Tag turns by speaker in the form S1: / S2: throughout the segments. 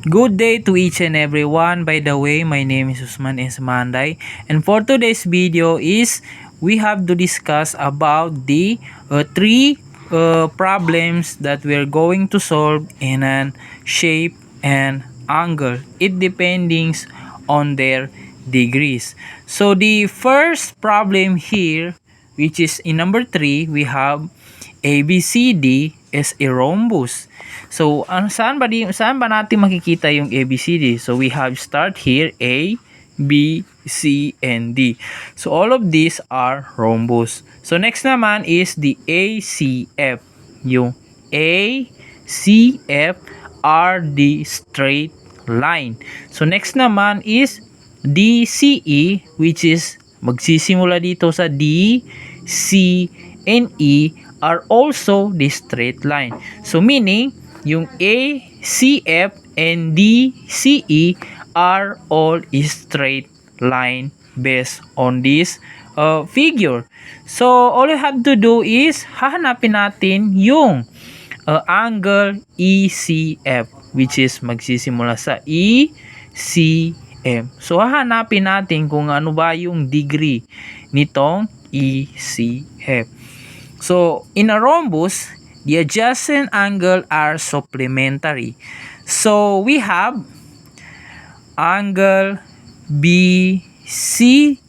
S1: Good day to each and everyone. By the way, my name is Usman S. Manday, and for today's video is we have to discuss about the three problems that we're going to solve in an shape and angle. It depends on their degrees. So the first problem here, which is in number 3, we have ABCD is a rhombus. So, saan ba natin makikita yung ABCD? So, we have start here A, B, C, and D. So, all of these are rhombus. So, next naman is the ACF. Yung ACF are the straight line. So, next naman is DCE, which is magsisimula dito sa D, C, and E are also the straight line. So, meaning, yung ACF and DCE are all straight line based on this figure. So, all you have to do is hahanapin natin yung angle ECF, which is magsisimula sa ECM. So, hahanapin natin kung ano ba yung degree nitong ECF. So, in a rhombus, the adjacent angle are supplementary. So, we have angle BCD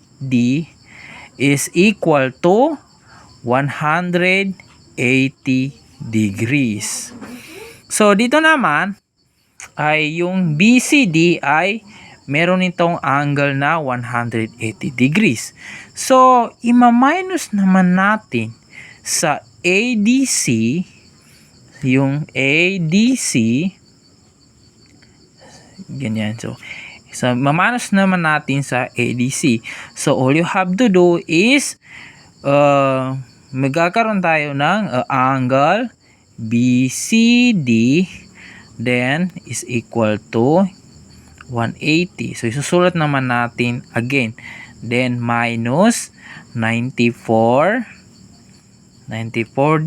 S1: is equal to 180 degrees. So, dito naman ay yung BCD ay meron itong angle na 180 degrees. So, ima-minus naman natin sa ADC, yung ADC, ganyan. So, mamanos naman natin sa ADC. So, all you have to do is, magkakaroon tayo ng angle BCD, then is equal to 180. So, isusulat naman natin again. Then, minus 94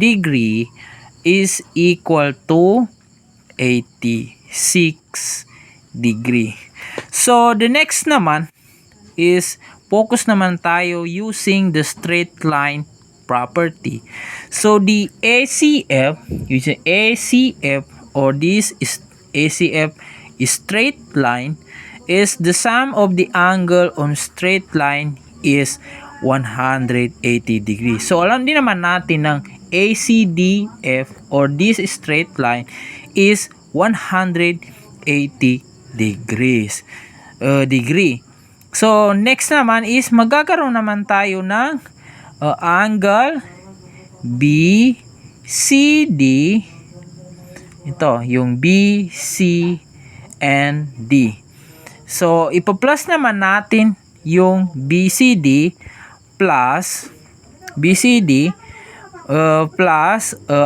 S1: degree is equal to 86 degree. So, the next naman is focus naman tayo using the straight line property. So, the ACF, using ACF or this is ACF straight line is the sum of the angle on straight line is 180 degrees. So, alam din naman natin ng ACDF or this straight line is 180 degrees. So, next naman is magkakaroon naman tayo ng angle BCD. Ito, yung B, C, and D. So, ipa-plus naman natin yung BCD plus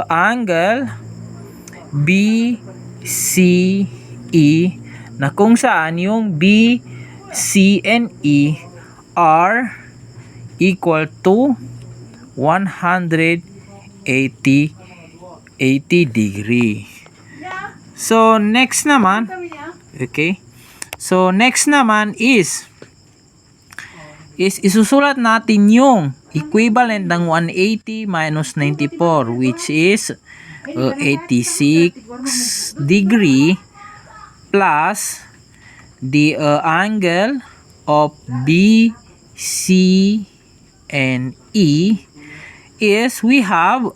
S1: angle BCE na kung saan yung B, C, and E are equal to 180 degree. So, next naman, okay. So, next naman is isusulat natin yung equivalent ng 180 minus 94, which is 86 degree plus the angle of B, C, and E is we have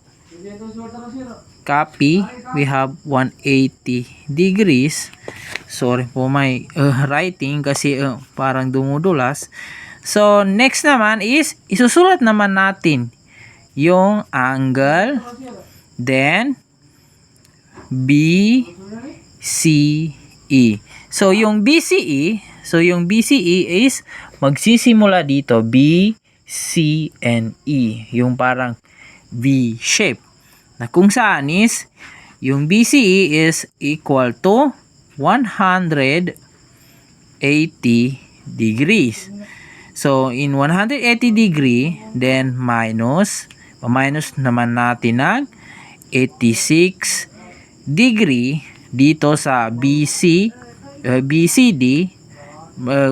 S1: copy, we have 180 degrees. Sorry po may writing kasi parang dumudulas. So, next naman is, isusulat naman natin yung angle, then BCE. So, yung BCE is magsisimula dito, B, C, and E. Yung parang V shape. Na kung saan is, yung BCE is equal to 180 degrees. So, in 180 degree, then minus naman natin ng 86 degree dito sa BC BCD,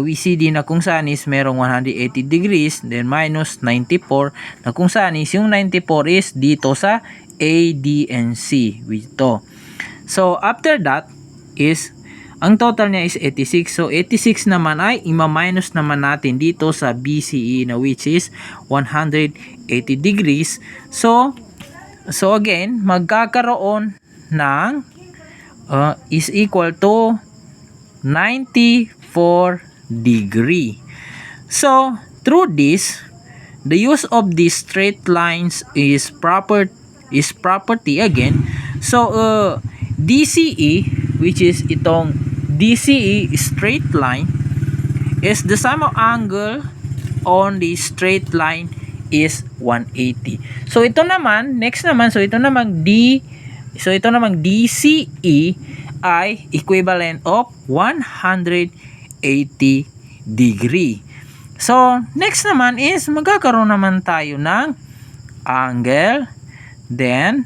S1: BCD na kung saan is merong 180 degrees, then minus 94 na kung saan is yung 94 is dito sa A, D, and C dito. So after that is ang total niya is 86. So 86 naman ay ima-minus naman natin dito sa BCE na which is 180 degrees. So again, magkakaroon ng is equal to 94 degree. So through this, the use of these straight lines is property again. So DCE, which is itong DCE straight line, is the sum of angle on the straight line is 180. So ito naman, next naman, so ito namang DCE ay equivalent of 180 degree. So next naman is magkakaroon naman tayo ng angle, then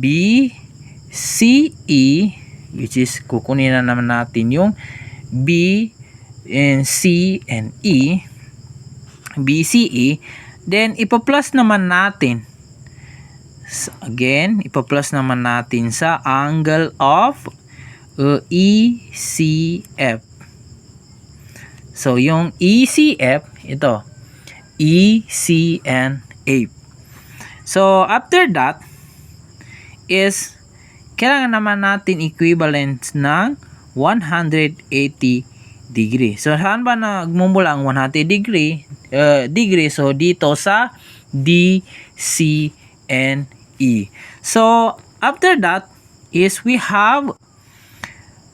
S1: BCE, which is kukunin na naman natin yung B and C and E, BCE, then ipa-plus naman natin. Again, ipa-plus naman natin sa angle of ECF. So yung ECF, ito, ECNF. So after that is kailangan naman natin equivalent ng 180 degree. So saan ba nagmumula ang 180 degree? So dito sa DCNE. So after that is we have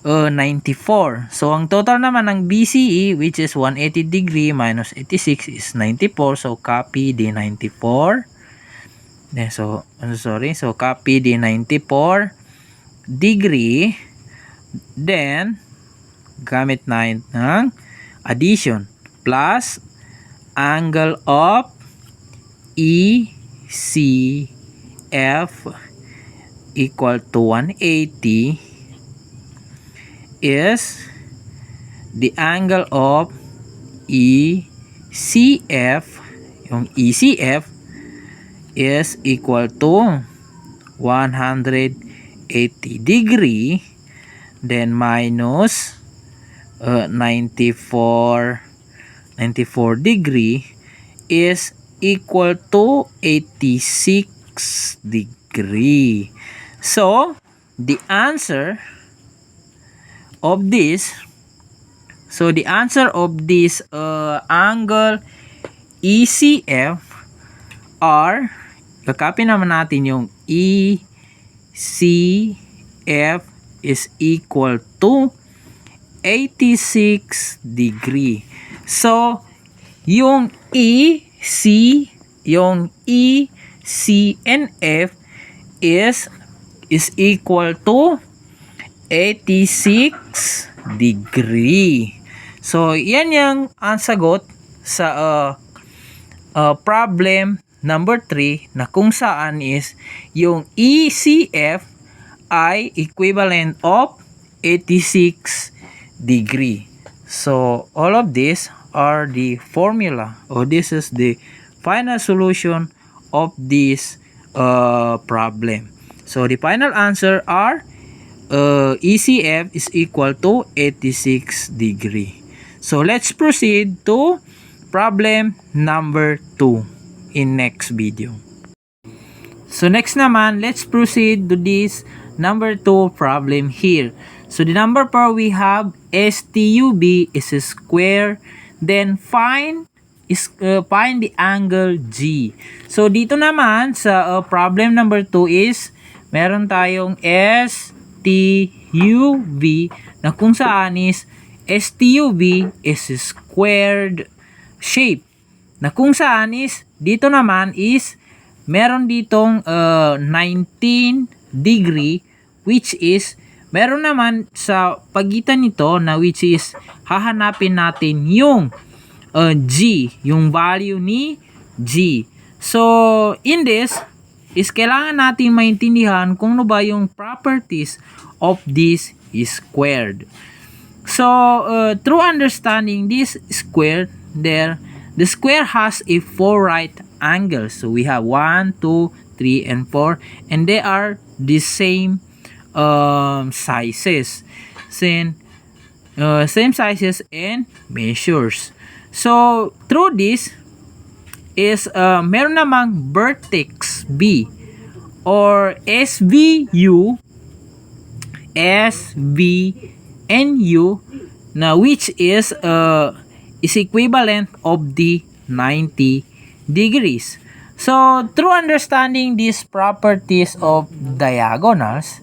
S1: 94. So ang total naman ng BCE, which is 180 degree minus 86 is 94. So copy the 94. So copy the 94 degree. Then gamit na ng addition plus angle of ECF equal to 180 is the angle of ECF, yung ECF is equal to 180 degree, then minus 94 degree is equal to 86 degree. So the answer of this, angle ECF are, kakopy naman natin yung ECF is equal to 86 degree. So yung ECNF is equal to 86 degree. So yan yung ang sagot sa problem number 3 na kung saan is yung ECF ay equivalent of 86 degree. So all of these are the formula, or this is the final solution of this problem. So the final answer are ECF is equal to 86 degree. So let's proceed to problem number 2 in next video. So next naman, let's proceed to this number 2 problem here. So the number 4 we have STUB is a square, then find the angle G. So dito naman sa problem number 2 is meron tayong STUB na kung saan is STUB is a squared shape na kung saan is dito naman is meron ditong 19 degree, which is meron naman sa pagitan nito na which is hahanapin natin yung G, yung value ni G. So in this is kailangan natin maintindihan kung ano ba yung properties of this squared. So, through understanding this square, the square has a 4 right angles. So, we have 1, 2, 3, and 4. And they are the same sizes. Same sizes and measures. So, through this is meron namang vertex B or SVU, SVNU na which is equivalent of the 90 degrees. So, through understanding these properties of diagonals,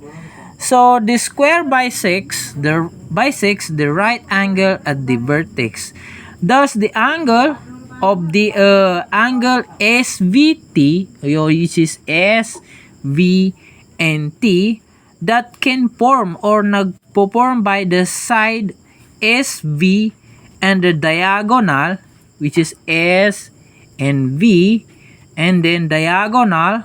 S1: so the square bisects the right angle at the vertex. Thus, the angle of the angle SVT, which is SVNT, that can form or nagpo-form by the side SV and the diagonal, which is S and V, and then diagonal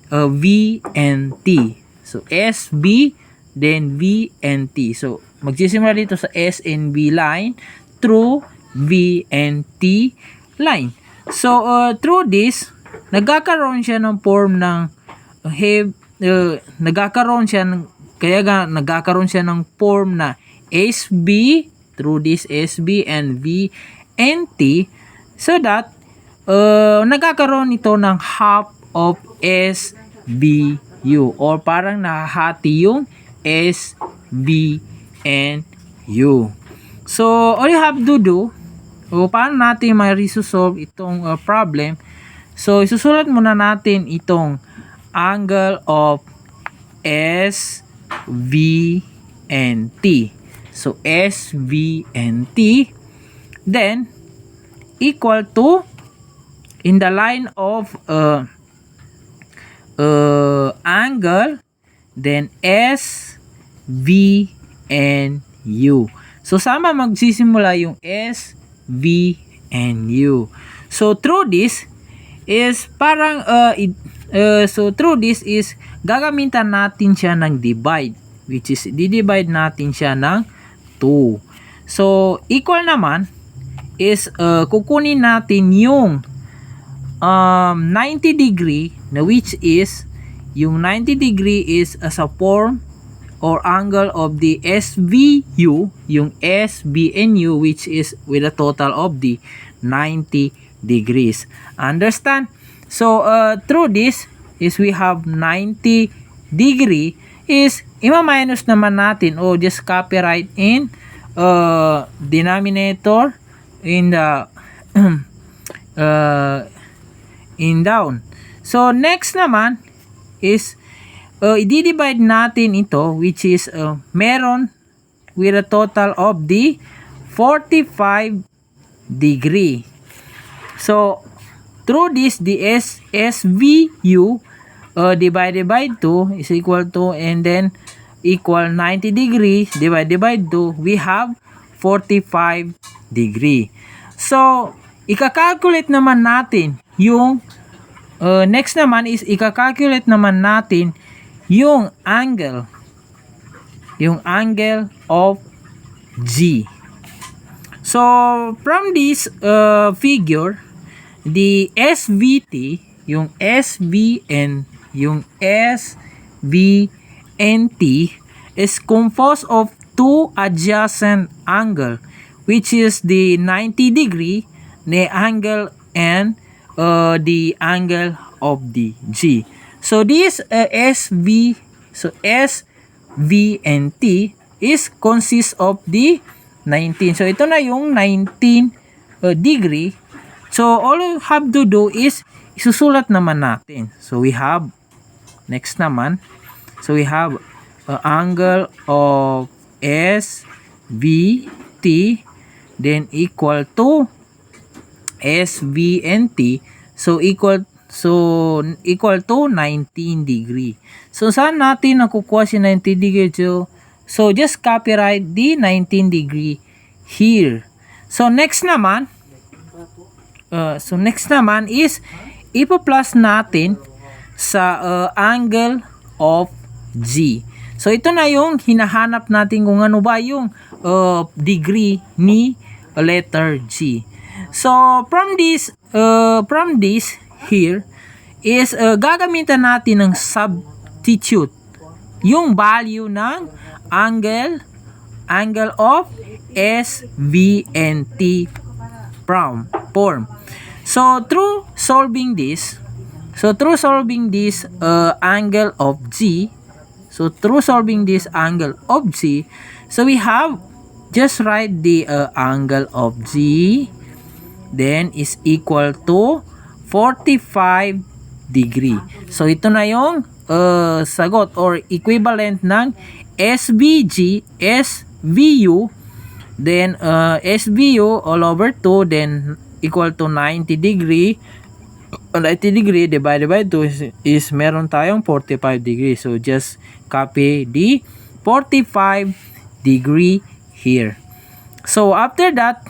S1: V and T. So, SB, then V and T. So, magsisimula dito sa S and V line through V and T line. So, through this, nagkakaroon siya ng form ng nagkakaroon siya ng form na SB through this SB and V and T, so that nagkakaroon ito ng half of SVU or parang nahahati yung SB and U. So, all you have to do, paano natin ma-resolve itong problem? So, isusulat muna natin itong angle of SV and T. So, SV and T, then equal to, in the line of angle, then S, V, and U. So, sama magsisimula yung S, V, and U. So, through this is parang gagamitan natin siya ng divide, which is di-divide natin siya ng 2. So, equal naman is kukunin natin yung 90 degree na which is yung 90 degree is as a form or angle of the SVU, yung SVNU, which is with a total of the 90 degrees. Understand? So, through this is we have 90 degree is ima-minus naman natin o just copyright in denominator in the in down. So, next naman is i-divide natin ito, which is meron with a total of the 45 degree. So, through this, the SVU divided by 2 is equal to, and then equal 90 degrees divided by 2, we have 45 degree. So, ika-calculate naman natin yung next naman is ika-calculate naman natin yung angle of G. So, from this figure, the SVT, yung SV and yung SVNT is composed of two adjacent angle, which is the 90 degree na angle and the angle of the G. So this SV and T is consists of the 19. So ito na yung 19 degree. So all you have to do is isusulat naman natin. So we have next naman. So we have angle of SVT then equal to SVNT. So equal to 19 degree. So saan natin nakukuha si 90 degree? So just copyright the 19 degree here. So next naman is ipo-plus natin sa angle of G. So ito na yung hinahanap natin kung ano ba yung degree ni letter G. So from this here is gagamitan natin ng substitute yung value ng angle of SVNT form. So through solving this angle of G, so we have just write the angle of G then is equal to 45 degree. So ito na yung sagot or equivalent ng SVU, then SVU all over 2 then equal to 90 degree. 90 degree divided by 2 is meron tayong 45 degree. So just copy the 45 degree here. So after that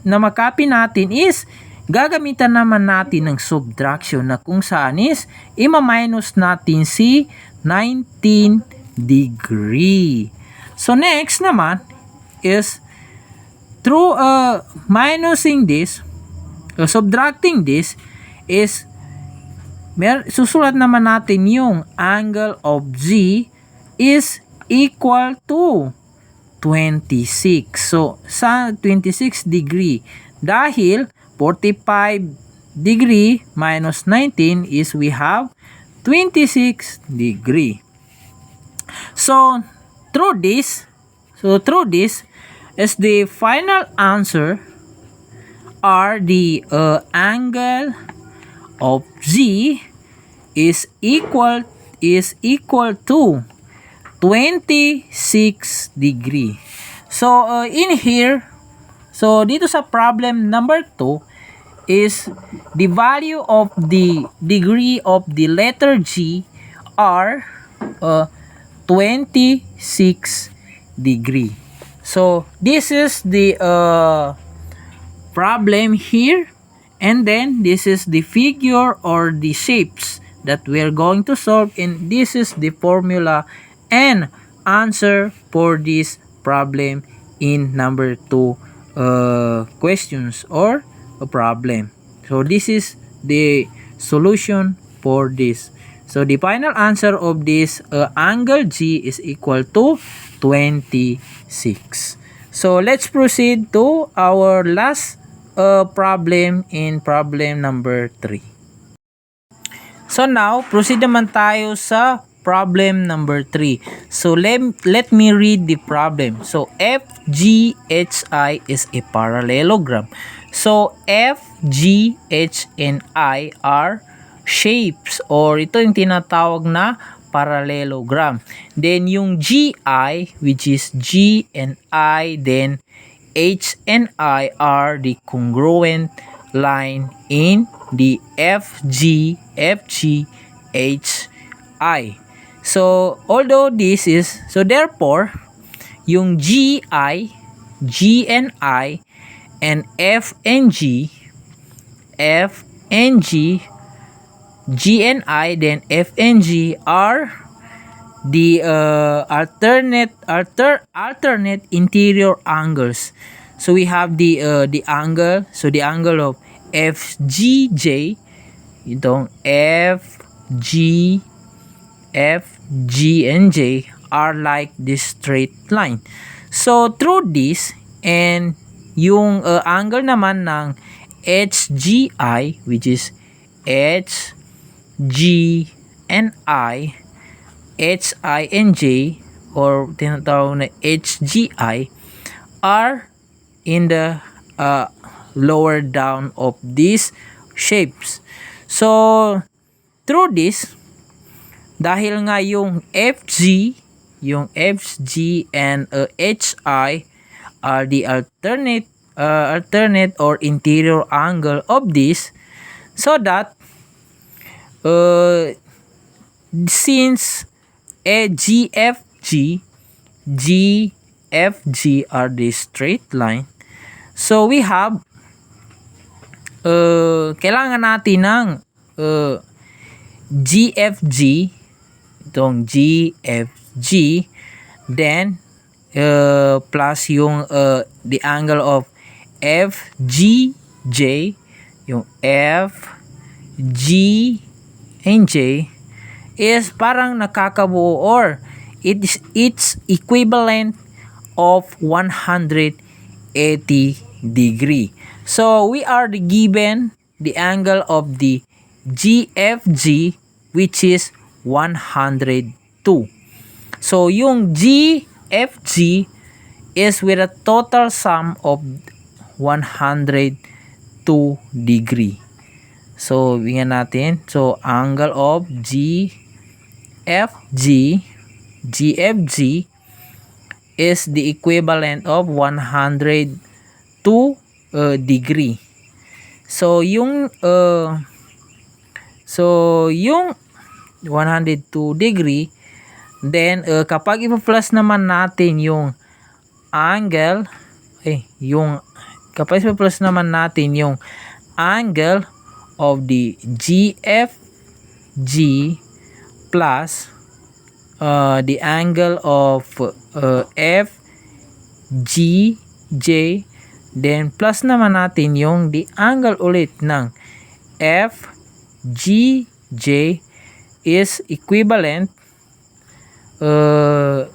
S1: na makopy natin is gagamitan naman natin ng subtraction na kung saan is ima-minus natin si 19 degree. So next naman is through minusing this, subtracting this is susulat naman natin yung angle of G is equal to 26. So sa 26 degree dahil 45 degree minus 19 is we have 26 degree. So through this is the final answer are the angle of G is equal to 26 degree. So in here, so dito sa problem number 2 is the value of the degree of the letter G are 26 degree. So this is the problem here, and then this is the figure or the shapes that we are going to solve, and this is the formula and answer for this problem in number 2 questions or a problem. So this is the solution for this. So the final answer of this angle G is equal to 26. So let's proceed to our last problem in problem number 3. So now proceed naman tayo sa problem number 3. So let me read the problem. So FGHI is a parallelogram. So F, G, H, and I are shapes or ito yung tinatawag na parallelogram. Then yung GI which is G and I, then H and I are the congruent line in the FG, HI. So although this is, so therefore yung GI, G and I, and F and G, G and I, then F and G are the alternate interior angles. So we have the angle, so the angle of FGJ, itong FG and J are like this straight line. So through this and yung angle naman ng HGI which is H, G, and I, HI and J or tinatawag na HGI are in the lower down of these shapes. So through this, dahil nga yung FG and HI are the alternate or interior angle of this, so that since GFG are the straight line, so we have kailangan natin ng GFG, itong GFG then plus yung the angle of FGJ, yung FG and J is parang nakakabuo or it's equivalent of 180 degree. So we are given the angle of the GFG which is 102. So yung GFG is with a total sum of 102 degree. So bigyan natin. So angle of GFG is the equivalent of 102 degree. So yung 102 degree, then kapag ipa-plus naman natin yung angle kapag ipa-plus naman natin yung angle of the GFG plus the angle of FGJ, then plus naman natin yung the angle ulit ng FGJ is equivalent of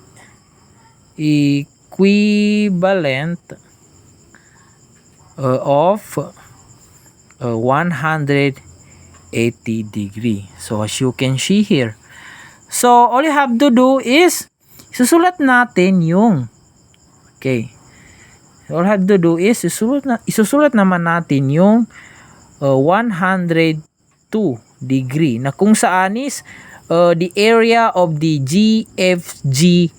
S1: 180 degree. So as you can see here, so all you have to do is isusulat natin yung all you have to do is isusulat naman natin yung 102 degree na kung saan is the area of the GFG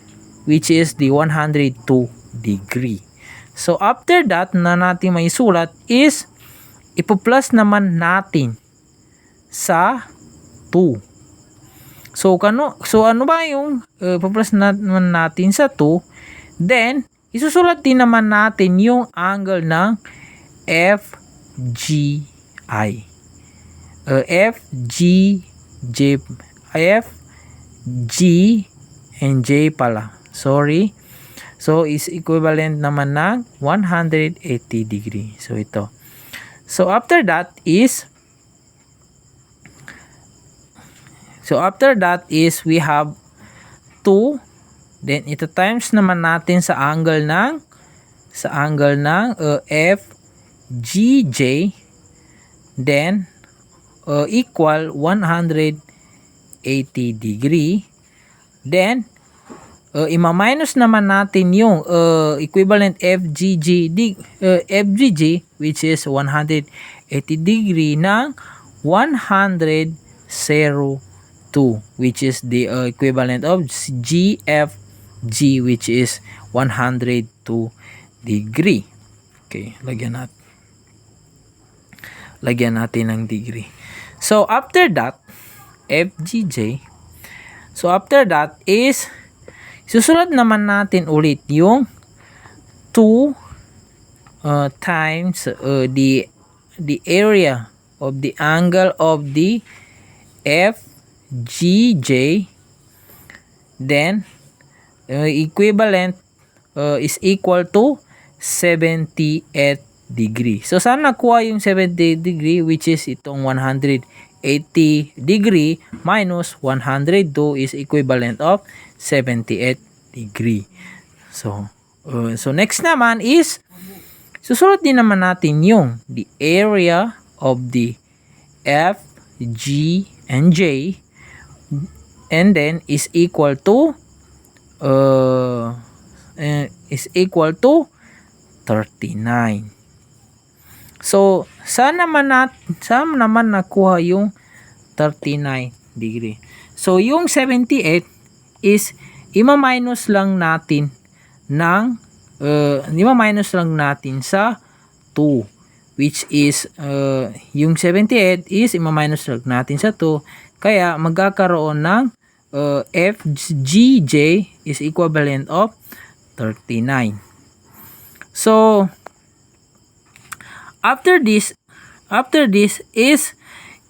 S1: which is the 102 degree. So after that na natin may sulat is ipo-plus naman natin sa 2. So ano ba yung ipo-plus naman natin sa 2? Then isusulat din naman natin yung angle ng FGI. FG and J pala. Sorry. So is equivalent naman ng 180 degree. So ito. So after that is we have 2, then ito times naman natin sa angle ng FGJ, then equal 180 degree. Then ima-minus naman natin yung equivalent FGG which is 180 degree ng 102 which is the equivalent of GFG which is 102 degree. Okay, lagyan natin ng degree. So after that FGJ, so after that is susulat naman natin ulit yung 2 times the area of the angle of the FGJ, then equivalent is equal to 78 degree. So saan nakuha yung 70 degree which is itong 180 degree minus 102 is equivalent of 78 degree. So next naman is susulat din naman natin yung the area of the F, G, and J, and then is equal to 39. So saan naman nakuha yung 39 degree? So yung 78 is ima-minus lang natin sa 2 which is yung 78 is ima-minus lang natin sa 2, kaya magkakaroon ng FGJ is equivalent of 39. So after this is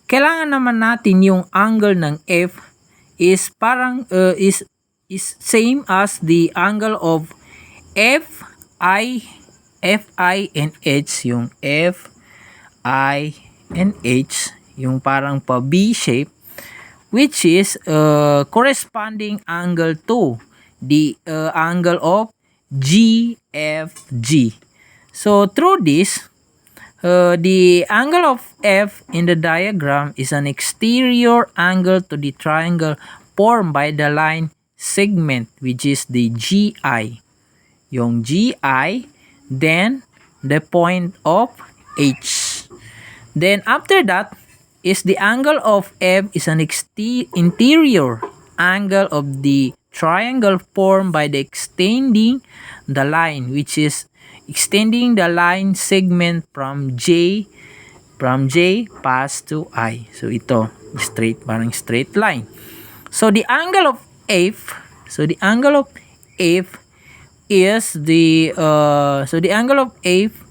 S1: kailangan naman natin yung angle ng F is parang is is same as the angle of FI and H, yung FI and H, yung parang pa B shape, which is corresponding angle to the angle of GFG. So through this, the angle of F in the diagram is an exterior angle to the triangle formed by the line segment, which is the GI. Yung GI, then the point of H. Then after that is the angle of F is an interior angle of the triangle formed by the extending the line, which is extending the line segment from J pass to I. So ito, straight, parang straight line. So the angle of F, is the the angle of F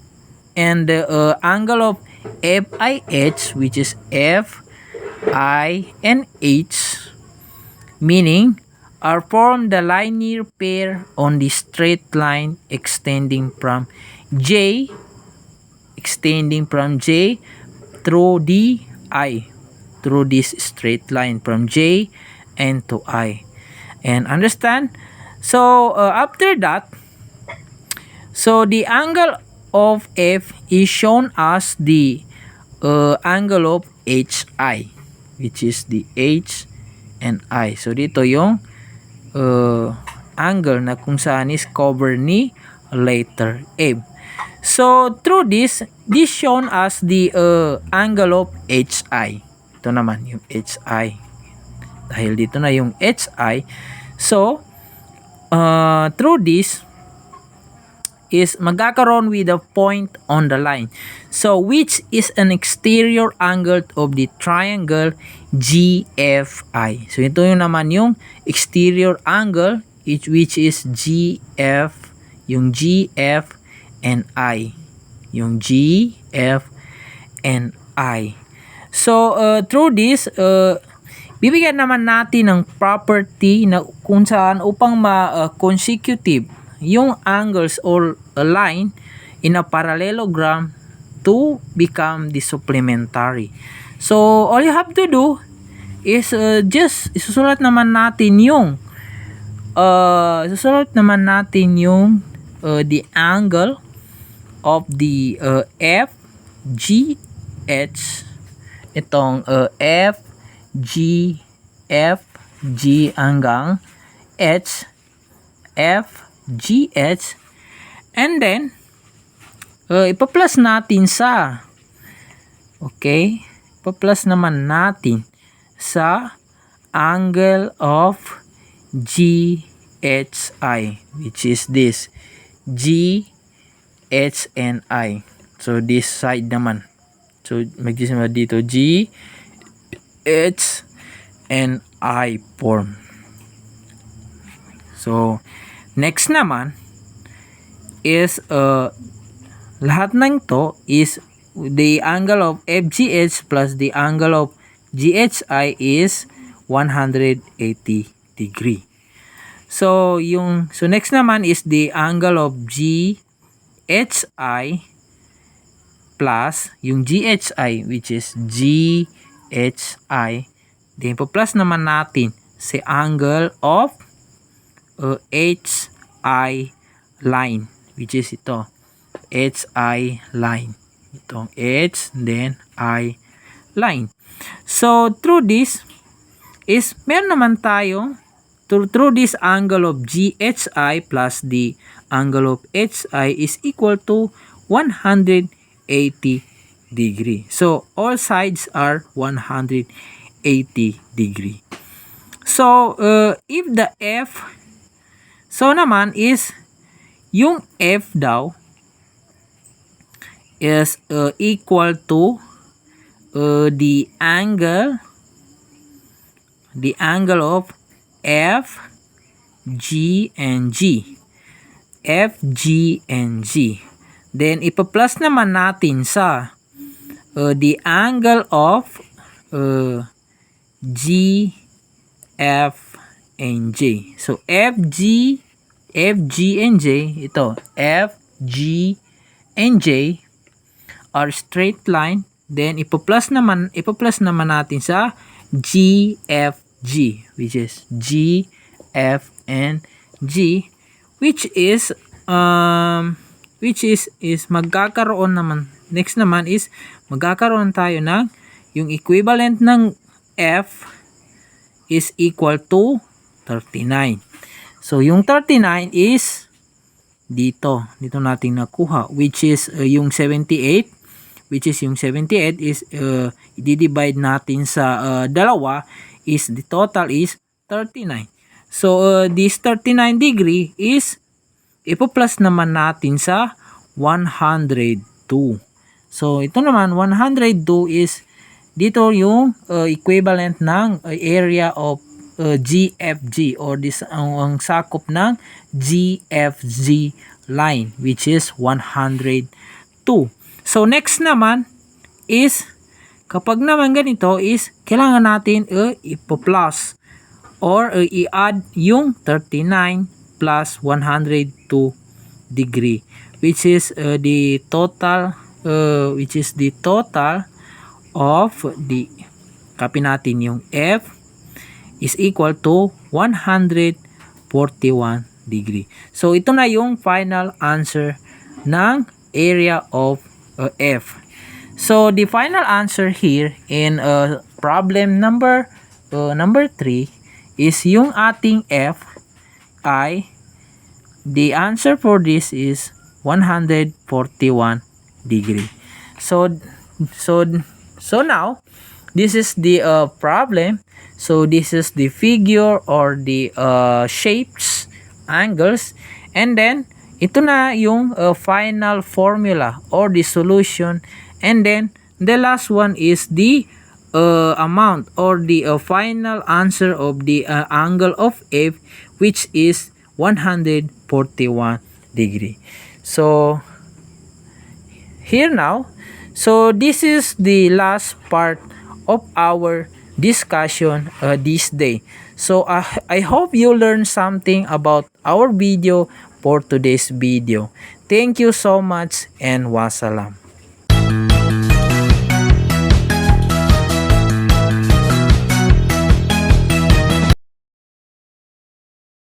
S1: and the angle of FIH, which is FI and H, meaning are formed the linear pair on the straight line extending from J through the I, through this straight line from J and to I. And understand? So after that, so the angle of F is shown as the angle of HI, which is the H and I. So dito yung angle na kung saan is cover ni letter M. So through this shown as the angle of HI. Ito naman yung HI. Dahil dito na yung HI. So through this is magkakaroon with a point on the line. So which is an exterior angle of the triangle GFI. So ito yung naman yung exterior angle which is GF, yung GF and I. Yung GF and I. So through this bibigyan naman natin ng property na kung saan upang consecutive yung angles or a line in a parallelogram to become the supplementary. So all you have to do is just isusulat naman natin yung the angle of the FGH, itong FG hanggang FGH, and then ipa-plus natin sa ipa-plus naman natin sa angle of GHI, which is this GH and I. So this side naman, so mag-isip dito GH and I form. So next naman is lahat ng to is the angle of FGH plus the angle of GHI is 180 degree. So next naman is the angle of GHI plus yung GHI, which is GHI. Then plus naman natin si angle of HI line, which is ito HI line, itong H then I line. So through this is meron naman tayo through this angle of GHI plus the angle of HI is equal to 180 degree. So all sides are 180 degree. So if the F, so naman is yung F daw is equal to the angle of F, G, and G. F, G, and G. Then ipa-plus naman natin sa the angle of G, F, and J. So F, G, and J, ito, F, G, and J are straight line. Then ipo-plus naman natin sa G, F, G, which is G, F, and G, which is magkakaroon naman, next naman is magkakaroon tayo ng yung equivalent ng F is equal to 39. So yung 39 is dito natin nakuha, which is yung 78, is i-divide natin sa dalawa, is the total is 39. So this 39 degree is ipo-plus naman natin sa 102. So ito naman 102 is dito yung equivalent ng area of GFG, or this ang sakop ng GFG line, which is 102. So next naman is kapag naman ganito is kailangan natin ipo-plus or i-add yung 39 plus 102 degree, which is the total of the, copy natin yung F is equal to 141 degree. So ito na yung final answer ng area of F. So the final answer here in problem number 3 is yung ating F ay, the answer for this is 141 degree. So now this is the problem. So this is the figure or the shapes, angles, and then ito na yung final formula or the solution, and then the last one is the amount or the final answer of the angle of F, which is 141 degree. So here now, so this is the last part of our discussion this day. So I hope you learned something about our video for today's video. Thank you so much and wassalam.